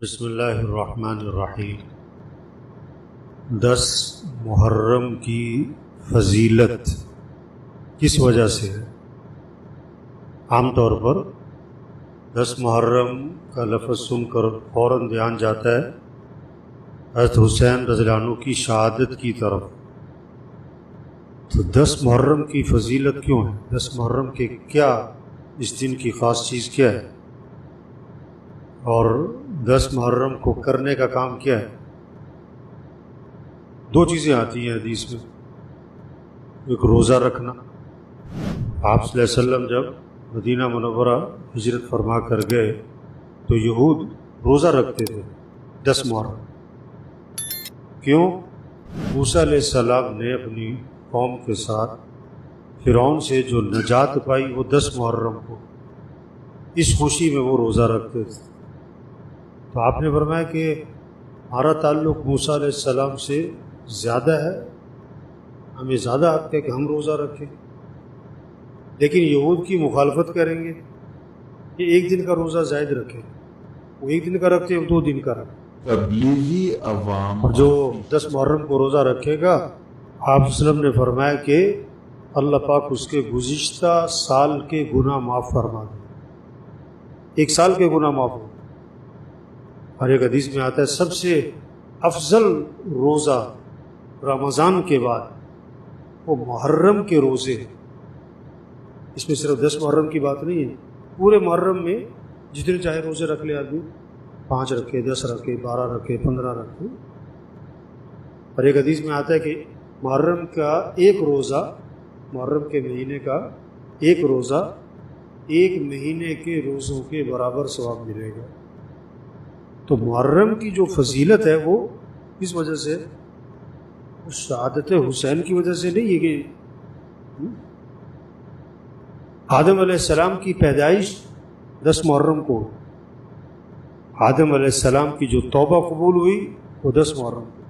بسم اللہ الرحمن الرحیم۔ 10 محرم کی فضیلت کس وجہ سے ہے؟ عام طور پر 10 محرم کا لفظ سن کر فوراً دھیان جاتا ہے حضرت حسین رضی اللہ عنہ کی شہادت کی طرف۔ تو 10 محرم کی فضیلت کیوں ہے؟ 10 محرم کے کیا اس دن کی خاص چیز کیا ہے؟ اور 10 محرم کو کرنے کا کام کیا ہے؟ 2 چیزیں آتی ہیں حدیث میں۔ ایک روزہ رکھنا، آپ صلی اللہ علیہ وسلم جب مدینہ منورہ ہجرت فرما کر گئے تو یہود روزہ رکھتے تھے 10 محرم۔ کیوں؟ موسیٰ علیہ السلام نے اپنی قوم کے ساتھ فرعون سے جو نجات پائی وہ 10 محرم کو، اس خوشی میں وہ روزہ رکھتے تھے۔ تو آپ نے فرمایا کہ ہمارا تعلق موسیٰ علیہ السلام سے زیادہ ہے، ہمیں زیادہ حق ہے کہ ہم روزہ رکھیں، لیکن یہود کی مخالفت کریں گے کہ ایک دن کا روزہ زائد رکھیں، وہ ایک دن کا رکھتے ہیں، 2 دن کا رکھیں۔ تبلیغی عوام اور جو 10 محرم کو روزہ رکھے گا، آپ وسلم نے فرمایا کہ اللہ پاک اس کے گزشتہ سال کے گناہ معاف فرما دے، 1 سال کے گناہ معاف ہو۔ اور ایک حدیث میں آتا ہے سب سے افضل روزہ رمضان کے بعد وہ محرم کے روزے ہیں۔ اس میں صرف 10 محرم کی بات نہیں ہے، پورے محرم میں جتنے چاہے روزے رکھ لے آدمی، 5 رکھے، 10 رکھے، 12 رکھے، 15 رکھے۔ اور ایک حدیث میں آتا ہے کہ محرم کا ایک روزہ، محرم کے مہینے کا ایک روزہ 1 مہینے کے روزوں کے برابر ثواب ملے گا۔ تو محرم کی جو فضیلت ہے وہ اس وجہ سے، شہادت حسین کی وجہ سے نہیں ہے کہ آدم علیہ السلام کی پیدائش 10 محرم کو، آدم علیہ السلام کی جو توبہ قبول ہوئی وہ 10 محرم کو،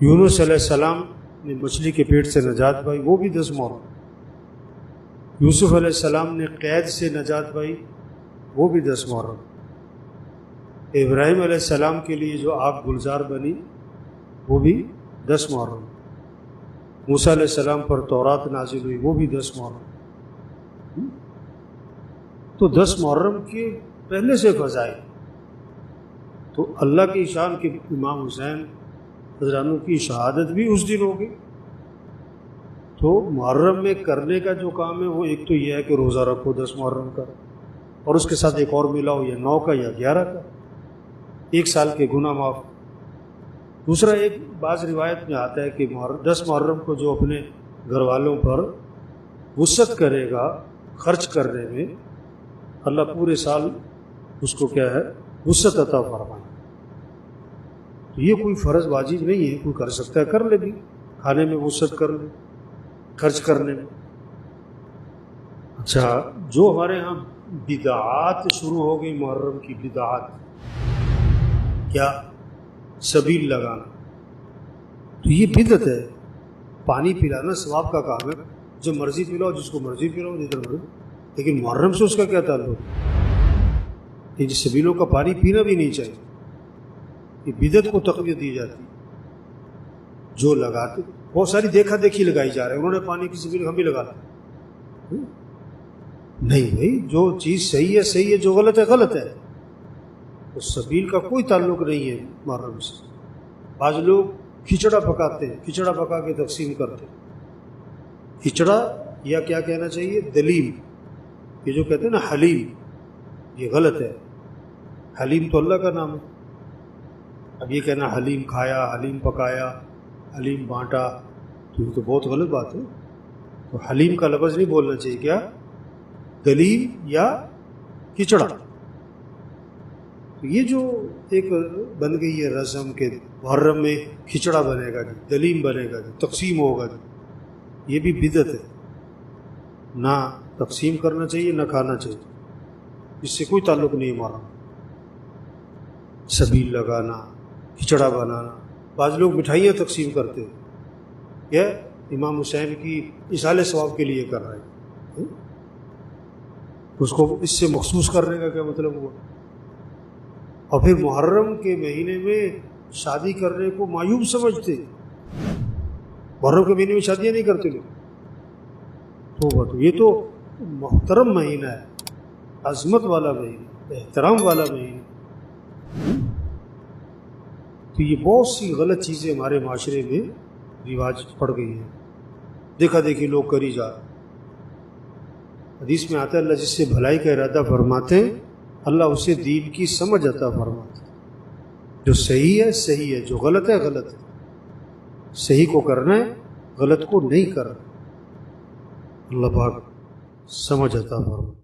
یونس علیہ السلام نے مچھلی کے پیٹ سے نجات پائی وہ بھی 10 محرم، یوسف علیہ السلام نے قید سے نجات پائی وہ بھی 10 محرم، ابراہیم علیہ السلام کے لیے جو آگ گلزار بنی وہ بھی 10 محرم، موسیٰ علیہ السلام پر تورات نازل ہوئی وہ بھی 10 محرم۔ تو 10 محرم کے پہلے سے فضائل، تو اللہ کی شان کے امام حسین رضی اللہ عنہ کی شہادت بھی اس دن ہوگی۔ تو محرم میں کرنے کا جو کام ہے وہ ایک تو یہ ہے کہ روزہ رکھو 10 محرم کا، اور اس کے ساتھ ایک اور ملاؤ، یا 9 کا یا 11 کا، 1 سال کے گناہ معاف۔ دوسرا، ایک بعض روایت میں آتا ہے کہ 10 محرم کو جو اپنے گھر والوں پر وسعت کرے گا خرچ کرنے میں، اللہ پورے سال اس کو کیا ہے وسعت عطا فرمائے۔ تو یہ کوئی فرض واجب نہیں ہے، کوئی کر سکتا ہے کر لے بھی، کھانے میں وسعت کر لے، خرچ کرنے میں۔ اچھا، جو ہمارے ہاں بدعات شروع ہو گئی، محرم کی بدعات، کیا سبیل لگانا، تو یہ بدعت ہے۔ پانی پلانا ثواب کا کام ہے، جو مرضی پلاؤ، جس کو مرضی پلاؤ، جدھر مرضی، لیکن محرم سے اس کا کیا تعلق ہے؟ ان سبیلوں کا پانی پینا بھی نہیں چاہیے، یہ بدعت کو تقویت دی جاتی ہے۔ جو لگاتے، بہت ساری دیکھا دیکھی لگائی جا رہے ہیں، انہوں نے پانی کی سبیل ہم بھی لگا لیں۔ نہیں بھائی، جو چیز صحیح ہے صحیح ہے، جو غلط ہے غلط ہے، اس سبیل کا کوئی تعلق نہیں ہے محرم سے۔ بعض لوگ کھچڑا پکاتے ہیں، کھچڑا پکا کے تقسیم کرتے ہیں۔ کھچڑا یا کیا کہنا چاہیے، دلیم، یہ جو کہتے ہیں نا حلیم، یہ غلط ہے۔ حلیم تو اللہ کا نام ہے، اب یہ کہنا حلیم کھایا، حلیم پکایا، حلیم بانٹا، تو یہ تو بہت غلط بات ہے۔ تو حلیم کا لفظ نہیں بولنا چاہیے، کیا دلیم یا کھچڑا۔ یہ جو ایک بن گئی ہے رسم کے محرم میں کھچڑا بنے گا جی، دلیم بنے گا جی، تقسیم ہوگا جی، یہ بھی بدعت ہے۔ نہ تقسیم کرنا چاہیے نہ کھانا چاہیے، اس سے کوئی تعلق نہیں ہمارا۔ سبیل لگانا، کھچڑا بنانا، بعض لوگ مٹھائیاں تقسیم کرتے ہیں، کیا امام حسین کی اصالِ ثواب کے لیے کر رہے ہیں، اس کو اس سے مخصوص کرنے کا کیا مطلب ہوا؟ اور پھر محرم کے مہینے میں شادی کرنے کو معیوب سمجھتے. محرم کے مہینے میں شادیاں نہیں کرتے لوگ. تو یہ تو محترم مہینہ ہے، عظمت والا مہینہ، احترام والا مہینہ. تو یہ بہت سی غلط چیزیں ہمارے معاشرے میں رواج پڑ گئی ہیں، دیکھا دیکھی لوگ کری جا. حدیث میں آتا ہے اللہ جس سے بھلائی کا ارادہ فرماتے ہیں اللہ اسے دین کی سمجھ عطا فرماتے ہیں. جو صحیح ہے صحیح ہے، جو غلط ہے غلط ہے. صحیح کو کرنا ہے، غلط کو نہیں کرنا. اللہ پاک سمجھ عطا فرمائے.